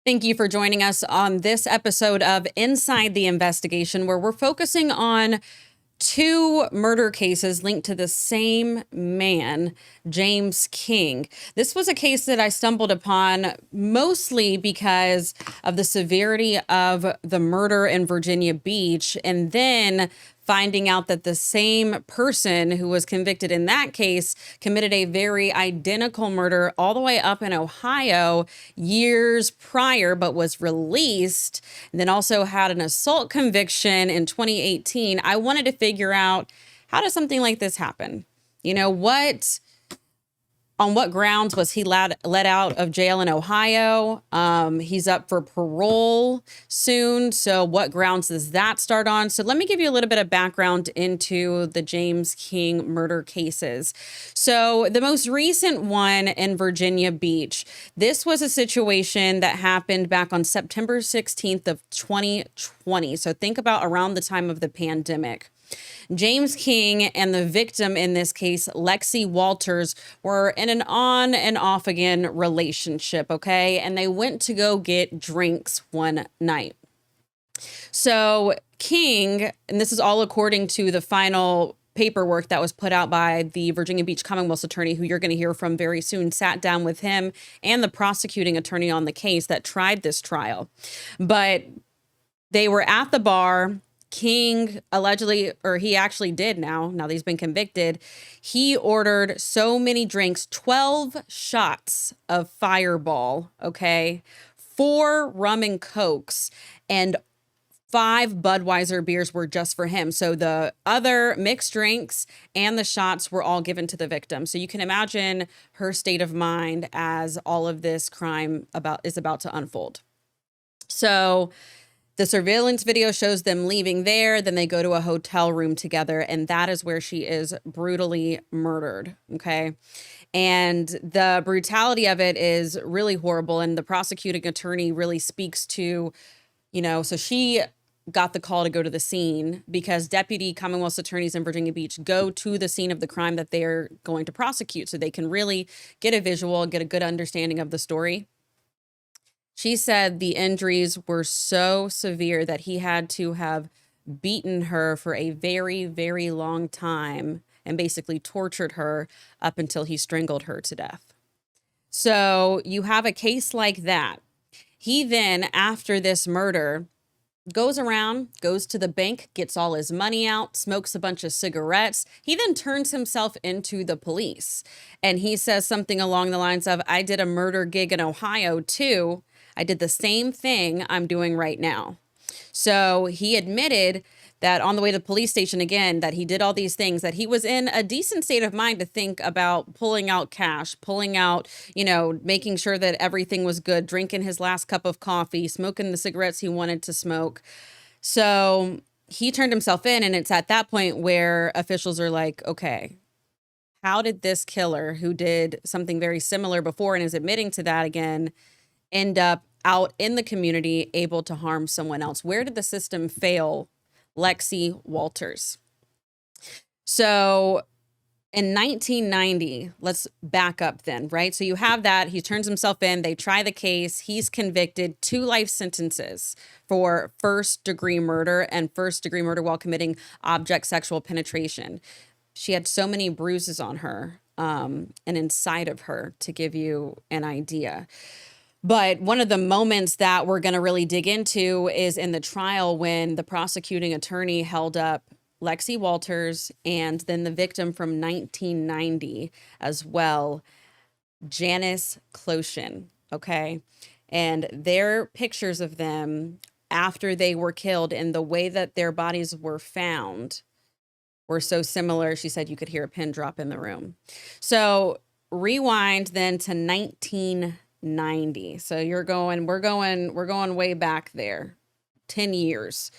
Thank you for joining us on this episode of Inside the Investigation, where we're focusing on two murder cases linked to the same man, James King. This was a case that I stumbled upon mostly because of the severity of the murder in Virginia Beach, and then finding out that the same person who was convicted in that case committed a very identical murder all the way up in Ohio years prior, but was released, and then also had an assault conviction in 2018. I wanted to figure out, how does something like this happen? You know, on what grounds was he let out of jail in Ohio? He's up for parole soon. So what grounds does that start on? So let me give you a little bit of background into the James King murder cases. So the most recent one in Virginia Beach, this was a situation that happened back on September 16th of 2020. So think about around the time of the pandemic. James King and the victim in this case, Lexi Walters, were in an on and off again relationship, okay? And they went to go get drinks one night. So King, and this is all according to the final paperwork that was put out by the Virginia Beach Commonwealth's attorney, who you're going to hear from very soon, sat down with him and the prosecuting attorney on the case that tried this trial. But they were at the bar. King allegedly, or he actually did now that he's been convicted, he ordered so many drinks, 12 shots of Fireball, okay, 4 rum and cokes, and 5 Budweiser beers were just for him. So the other mixed drinks and the shots were all given to the victim. So you can imagine her state of mind as all of this crime is about to unfold. So the surveillance video shows them leaving there. Then they go to a hotel room together, and that is where she is brutally murdered. Okay. And the brutality of it is really horrible. And the prosecuting attorney really speaks to, so she got the call to go to the scene because deputy Commonwealth's attorneys in Virginia Beach go to the scene of the crime that they're going to prosecute, so they can really get a visual, get a good understanding of the story. She said the injuries were so severe that he had to have beaten her for a very, very long time and basically tortured her up until he strangled her to death. So you have a case like that. He then, after this murder, goes to the bank, gets all his money out, smokes a bunch of cigarettes. He then turns himself into the police. And he says something along the lines of, I did a murder gig in Ohio too. I did the same thing I'm doing right now. So he admitted that on the way to the police station again, that he did all these things, that he was in a decent state of mind to think about pulling out cash, pulling out, making sure that everything was good, drinking his last cup of coffee, smoking the cigarettes he wanted to smoke. So he turned himself in, and it's at that point where officials are like, okay, how did this killer, who did something very similar before and is admitting to that again, end up out in the community able to harm someone else? Where did the system fail Lexi Walters? So in 1990, let's back up then, right? So you have that. He turns himself in. They try the case. He's convicted, 2 life sentences for first-degree murder and first-degree murder while committing object sexual penetration. She had so many bruises on her and inside of her, to give you an idea. But one of the moments that we're going to really dig into is in the trial when the prosecuting attorney held up Lexi Walters and then the victim from 1990 as well, Janice Closhin, okay? And their pictures of them after they were killed and the way that their bodies were found were so similar. She said you could hear a pin drop in the room. So rewind then to 1990. So we're going way back there. 10 years.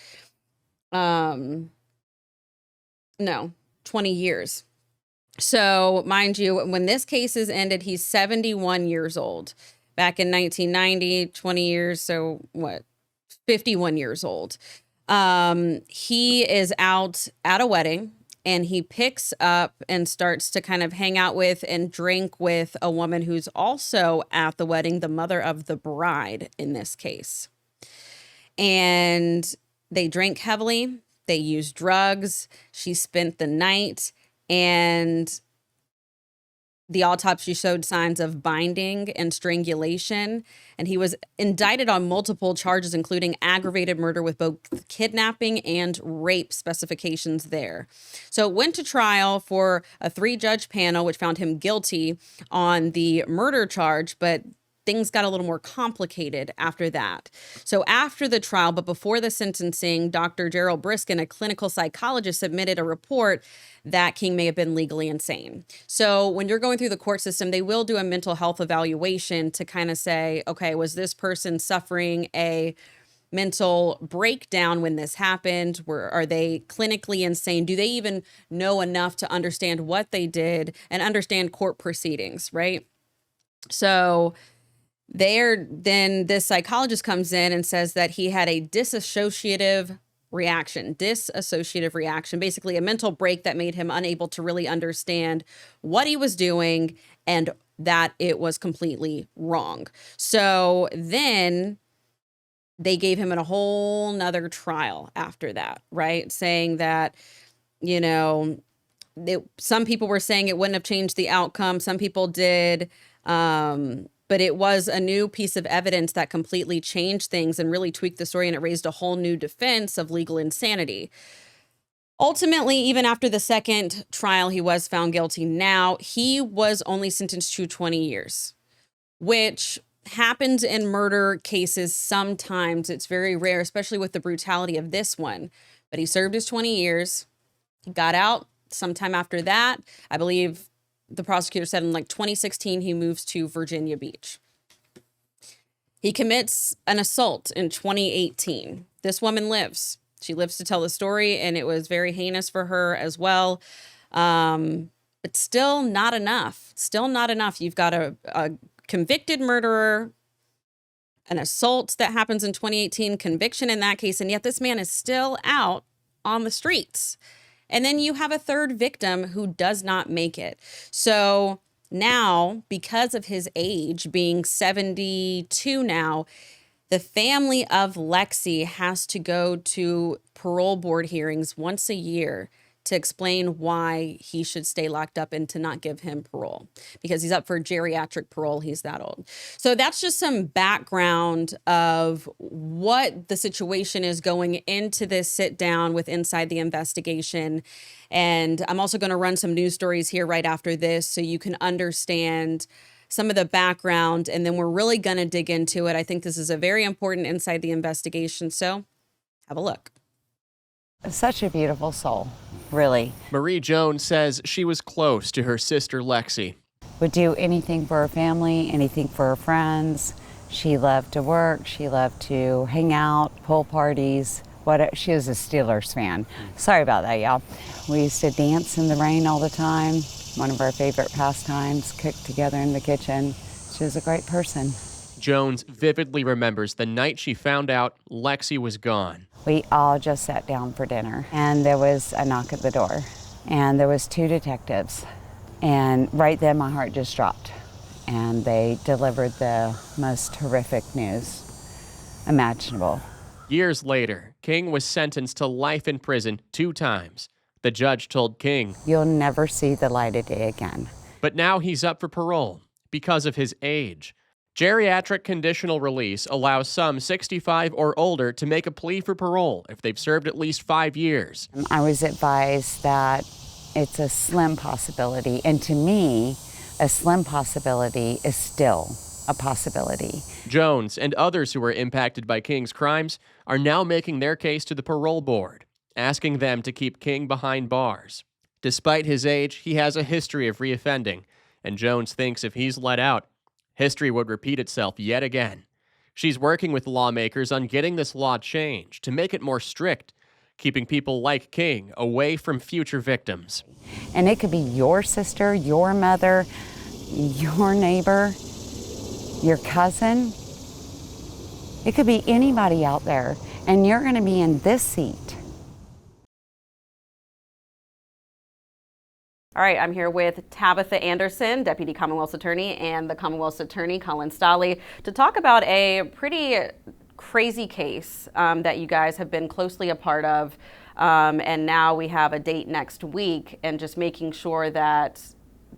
No, 20 years. So mind you, when this case is ended, he's 71 years old. Back in 1990, 20 years. So what? 51 years old. He is out at a wedding and he picks up and starts to kind of hang out with and drink with a woman who's also at the wedding, the mother of the bride in this case. And they drank heavily, they used drugs, she spent the night, and the autopsy showed signs of binding and strangulation, and he was indicted on multiple charges, including aggravated murder with both kidnapping and rape specifications there. So it went to trial for a 3-judge panel, which found him guilty on the murder charge, but things got a little more complicated after that. So after the trial, but before the sentencing, Dr. Gerald Briskin, a clinical psychologist, submitted a report that King may have been legally insane. So when you're going through the court system, they will do a mental health evaluation to kind of say, okay, was this person suffering a mental breakdown when this happened? Are they clinically insane? Do they even know enough to understand what they did and understand court proceedings, right? So then this psychologist comes in and says that he had a dissociative reaction, basically a mental break that made him unable to really understand what he was doing and that it was completely wrong. So then they gave him a whole nother trial after that, right? Saying that, some people were saying it wouldn't have changed the outcome. Some people did. But it was a new piece of evidence that completely changed things and really tweaked the story, and it raised a whole new defense of legal insanity. Ultimately, even after the second trial, he was found guilty. Now, he was only sentenced to 20 years, which happens in murder cases sometimes. It's very rare, especially with the brutality of this one. But he served his 20 years. He got out sometime after that. I believe the prosecutor said in 2016, he moves to Virginia Beach. He commits an assault in 2018. This woman lives. She lives to tell the story, and it was very heinous for her as well. But still not enough. Still not enough. You've got a convicted murderer, an assault that happens in 2018, conviction in that case, and yet this man is still out on the streets. And then you have a third victim who does not make it. So now, because of his age, being 72 now, the family of Lexi has to go to parole board hearings once a year to explain why he should stay locked up and to not give him parole, because he's up for geriatric parole. He's that old. So that's just some background of what the situation is going into this sit down with Inside the Investigation. And I'm also going to run some news stories here right after this so you can understand some of the background, and then we're really going to dig into it. I think this is a very important Inside the Investigation. So have a look. Such a beautiful soul, really. Marie Jones says she was close to her sister Lexi. Would do anything for her family, anything for her friends. She loved to work. She loved to hang out, pool parties. She was a Steelers fan. Sorry about that, y'all. We used to dance in the rain all the time. One of our favorite pastimes, cook together in the kitchen. She was a great person. Jones vividly remembers the night she found out Lexi was gone. We all just sat down for dinner, and there was a knock at the door, and there was 2 detectives, and right then my heart just dropped, and they delivered the most horrific news imaginable. Years later, King was sentenced to life in prison 2 times. The judge told King, "You'll never see the light of day again." But now he's up for parole because of his age. Geriatric conditional release allows some 65 or older to make a plea for parole if they've served at least 5 years. I was advised that it's a slim possibility, and to me, a slim possibility is still a possibility. Jones and others who were impacted by King's crimes are now making their case to the parole board, asking them to keep King behind bars. Despite his age, he has a history of reoffending, and Jones thinks if he's let out, history would repeat itself yet again. She's working with lawmakers on getting this law changed to make it more strict, keeping people like King away from future victims. And it could be your sister, your mother, your neighbor, your cousin. It could be anybody out there, and you're going to be in this seat All right, I'm here with Tabitha Anderson, Deputy Commonwealth's Attorney, and the Commonwealth's Attorney, Collin Stolle, to talk about a pretty crazy case that you guys have been closely a part of. And now we have a date next week, and just making sure that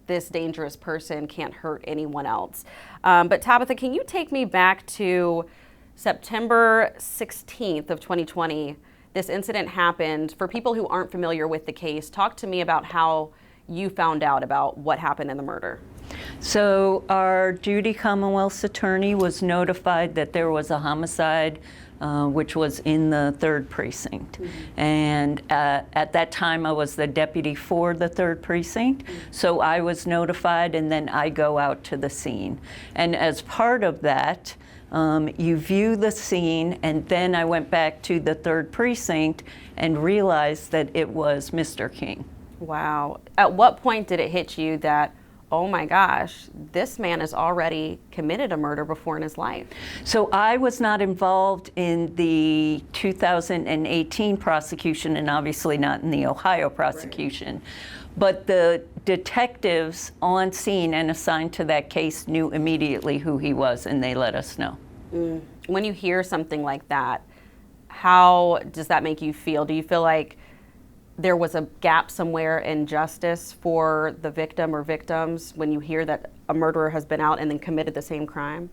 this dangerous person can't hurt anyone else. But Tabitha, can you take me back to September 16th of 2020? This incident happened. For people who aren't familiar with the case, talk to me about how you found out about what happened in the murder. So our duty Commonwealth's attorney was notified that there was a homicide, which was in the 3rd precinct. Mm-hmm. And at that time I was the deputy for the 3rd precinct. Mm-hmm. So I was notified, and then I go out to the scene. And as part of that, you view the scene, and then I went back to the 3rd precinct and realized that it was Mr. King. Wow. At what point did it hit you that, oh my gosh, this man has already committed a murder before in his life? So I was not involved in the 2018 prosecution, and obviously not in the Ohio prosecution. Right. But the detectives on scene and assigned to that case knew immediately who he was, and they let us know. When you hear something like that, how does that make you feel? Do you feel like there was a gap somewhere in justice for the victim or victims when you hear that a murderer has been out and then committed the same crime?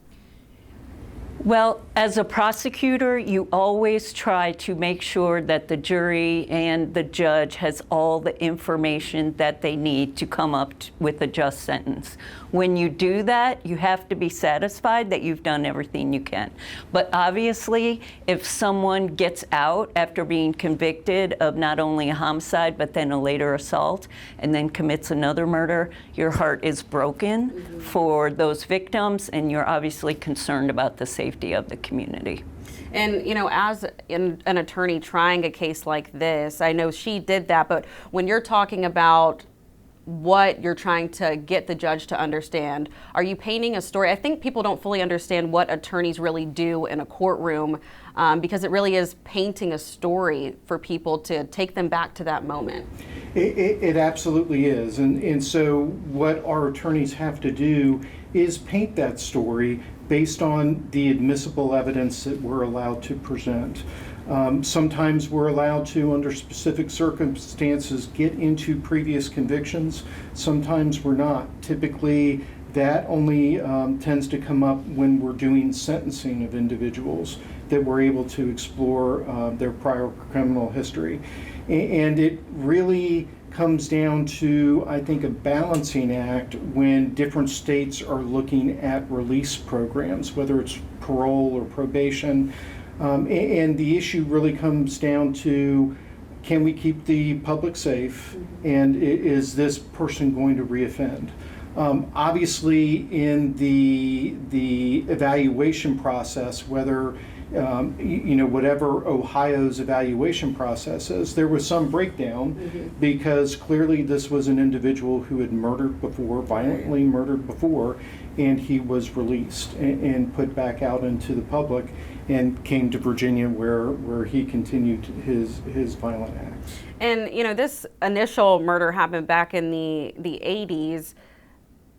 Well, as a prosecutor, you always try to make sure that the jury and the judge has all the information that they need to come up with a just sentence. When you do that, you have to be satisfied that you've done everything you can. But obviously, if someone gets out after being convicted of not only a homicide, but then a later assault, and then commits another murder, your heart is broken for those victims, and you're obviously concerned about the safety of the community. And, you know, as an attorney trying a case like this, I know she did that, but when you're talking about what you're trying to get the judge to understand, are you painting a story? I think people don't fully understand what attorneys really do in a courtroom, because it really is painting a story for people to take them back to that moment. It absolutely is. And so what our attorneys have to do is paint that story based on the admissible evidence that we're allowed to present. Sometimes we're allowed to, under specific circumstances, get into previous convictions. Sometimes we're not. Typically, that only tends to come up when we're doing sentencing of individuals, that we're able to explore their prior criminal history. And it really comes down to, I think, a balancing act when different states are looking at release programs, whether it's parole or probation. And the issue really comes down to, can we keep the public safe, and is this person going to reoffend? Obviously, in the evaluation process, whether whatever Ohio's evaluation process is, there was some breakdown because clearly this was an individual who had murdered before, violently murdered before, and he was released and put back out into the public and came to Virginia where he continued his violent acts. And, you know, this initial murder happened back in the 80s.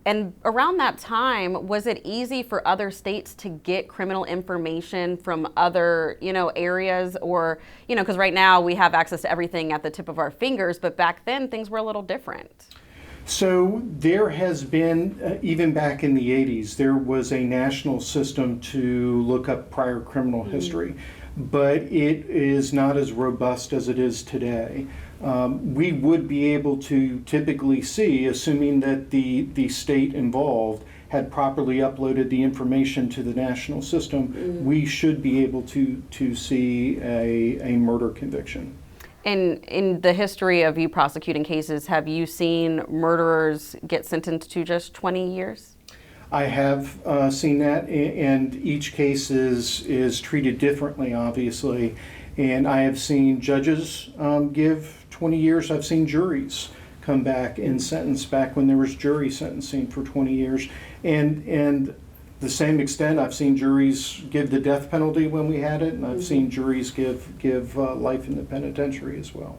And around that time, was it easy for other states to get criminal information from other, areas? Or, because right now we have access to everything at the tip of our fingers, but back then things were a little different. So there has been, even back in the 80s, there was a national system to look up prior criminal history, but it is not as robust as it is today. We would be able to typically see, assuming that the state involved had properly uploaded the information to the national system, we should be able to see a murder conviction. And in the history of you prosecuting cases, have you seen murderers get sentenced to just 20 years? I have seen that, and each case is treated differently, obviously. And I have seen judges give 20 years. I've seen juries come back and sentence back when there was jury sentencing for 20 years. And the same extent, I've seen juries give the death penalty when we had it, and I've seen juries give life in the penitentiary as well.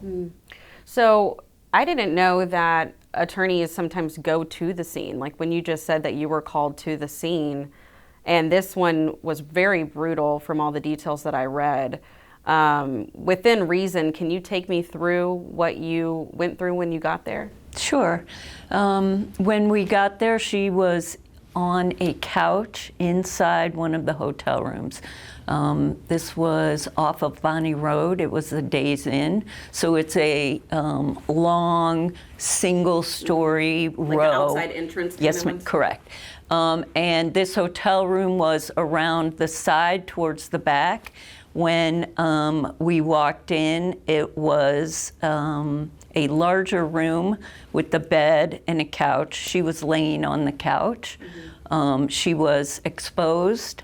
So I didn't know that attorneys sometimes go to the scene? Like when you just said that you were called to the scene, and this one was very brutal from all the details that I read. Within reason, can you take me through what you went through when you got there? Sure. When we got there, she was on a couch inside one of the hotel rooms. This was off of Bonnie Road. It was the Days Inn. So it's a long, single-story row. Like an outside entrance? Yes, ma'am, correct. And this hotel room was around the side towards the back. When we walked in, it was a larger room with the bed and a couch. She was laying on the couch. She was exposed.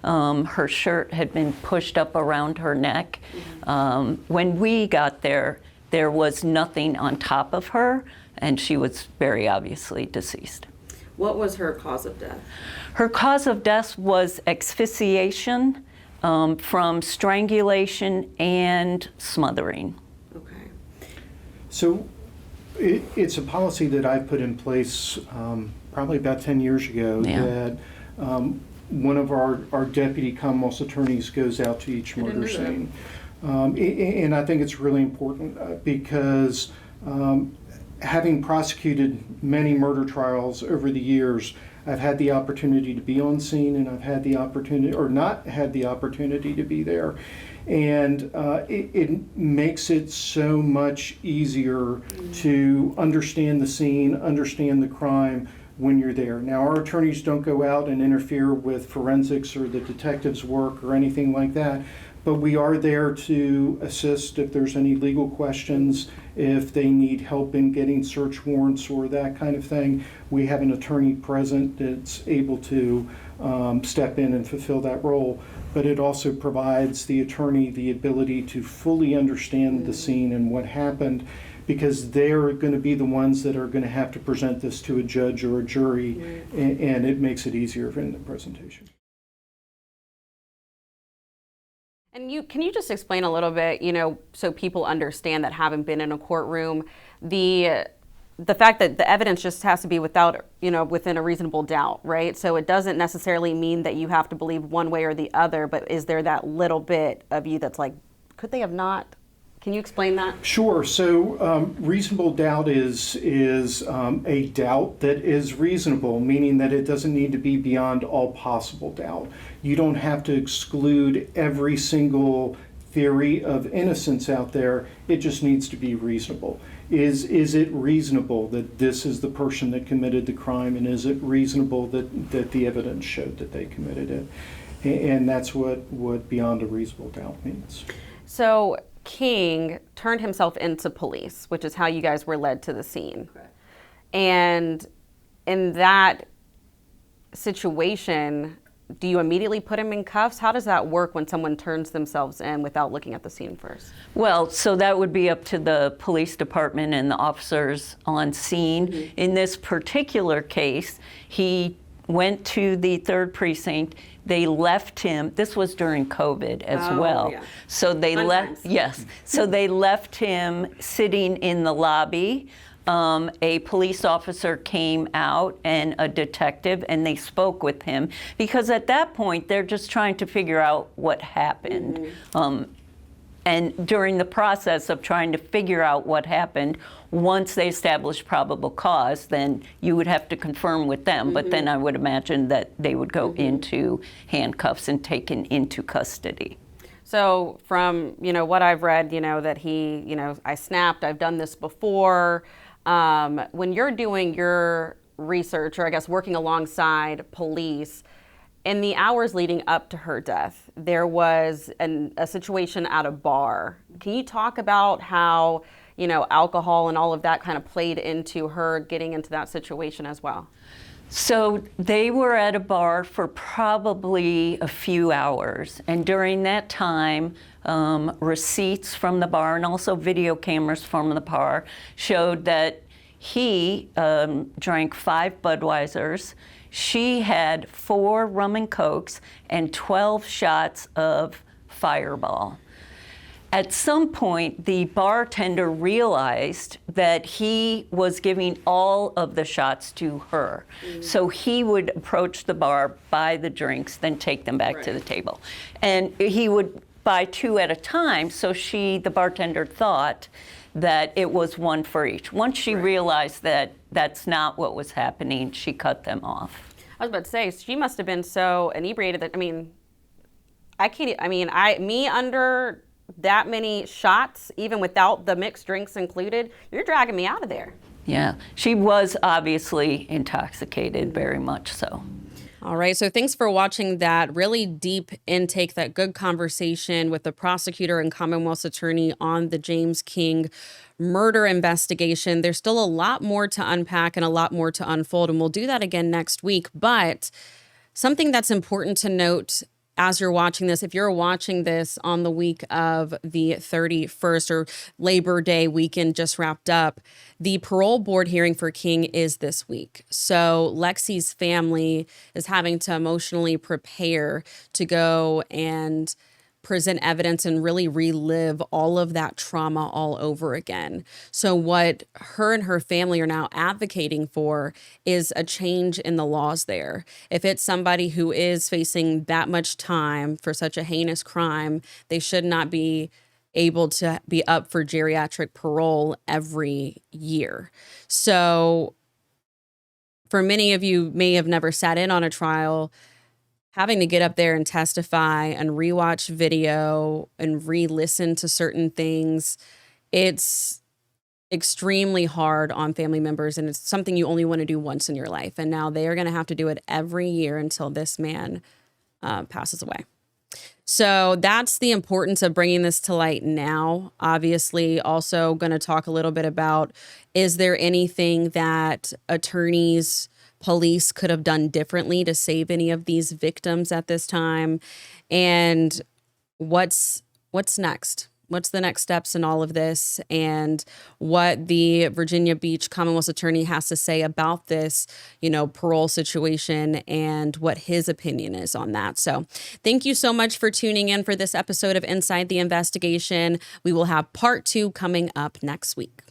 Her shirt had been pushed up around her neck. When we got there, there was nothing on top of her, and she was very obviously deceased. What was her cause of death? Her cause of death was asphyxiation from strangulation and smothering. Okay. So it's a policy that I put in place probably about 10 years ago that one of our deputy Commonwealth attorneys goes out to each murder scene. And I think it's really important because having prosecuted many murder trials over the years, I've had the opportunity to be on scene, and I've had the opportunity, or not had the opportunity to be there. And it makes it so much easier to understand the scene, understand the crime when you're there. Now, our attorneys don't go out and interfere with forensics or the detectives' work or anything like that, but we are there to assist if there's any legal questions, if they need help in getting search warrants or that kind of thing. We have an attorney present that's able to step in and fulfill that role. But it also provides the attorney the ability to fully understand the scene and what happened, because they're going to be the ones that are going to have to present this to a judge or a jury, and it makes it easier in the presentation. And can you just explain a little bit, so people understand that haven't been in a courtroom, the fact that the evidence just has to be within a reasonable doubt, right? So it doesn't necessarily mean that you have to believe one way or the other, but is there that little bit of you that's like, could they have not? Can you explain that? Sure. So reasonable doubt is a doubt that is reasonable, meaning that it doesn't need to be beyond all possible doubt. You don't have to exclude every single theory of innocence out there. It just needs to be reasonable. Is it reasonable that this is the person that committed the crime, and is it reasonable that the evidence showed that they committed it? And that's what beyond a reasonable doubt means. So King turned himself into police, which is how you guys were led to the scene. Correct. And in that situation, do you immediately put him in cuffs? How does that work when someone turns themselves in without looking at the scene first? Well, so that would be up to the police department and the officers on scene. Mm-hmm. In this particular case, he went to the 3rd precinct. They left him. This was during COVID as well. Yeah. So they So they left him sitting in the lobby. A police officer came out and a detective, and they spoke with him, because at that point they're just trying to figure out what happened. Mm-hmm. And during the process of trying to figure out what happened, once they established probable cause, then you would have to confirm with them. Mm-hmm. But then I would imagine that they would go into handcuffs and taken into custody. So from what I've read, that he, I snapped. I've done this before. When you're doing your research, or I guess working alongside police, in the hours leading up to her death, there was a situation at a bar. Can you talk about how, alcohol and all of that kind of played into her getting into that situation as well? So they were at a bar for probably a few hours. And during that time, receipts from the bar and also video cameras from the bar showed that he drank 5 Budweisers. She had 4 rum and cokes and 12 shots of Fireball. At some point, the bartender realized that he was giving all of the shots to her. So he would approach the bar, buy the drinks, then take them back to the table. And he would buy 2 at a time, so the bartender thought that it was 1 for each. Once she realized that that's not what was happening, she cut them off. I was about to say, she must have been so inebriated that, me under that many shots, even without the mixed drinks included, you're dragging me out of there. Yeah, she was obviously intoxicated, very much so. All right, so thanks for watching that really deep intake, that good conversation with the prosecutor and Commonwealth's attorney on the James King murder investigation. There's still a lot more to unpack and a lot more to unfold, and we'll do that again next week. But something that's important to note as you're watching this, if you're watching this on the week of the 31st or Labor Day weekend just wrapped up, the parole board hearing for King is this week. So Lexi's family is having to emotionally prepare to go and present evidence and really relive all of that trauma all over again. So what her and her family are now advocating for is a change in the laws there. If it's somebody who is facing that much time for such a heinous crime, they should not be able to be up for geriatric parole every year. So for many of you may have never sat in on a trial, having to get up there and testify and rewatch video and re-listen to certain things, it's extremely hard on family members, and it's something you only want to do once in your life. And now they are going to have to do it every year until this man passes away. So that's the importance of bringing this to light now. Obviously, also going to talk a little bit about, is there anything that attorneys, police could have done differently to save any of these victims at this time? And what's next? What's the next steps in all of this, and what the Virginia Beach Commonwealth's attorney has to say about this, parole situation, and what his opinion is on that. So thank you so much for tuning in for this episode of Inside the Investigation. We will have part 2 coming up next week.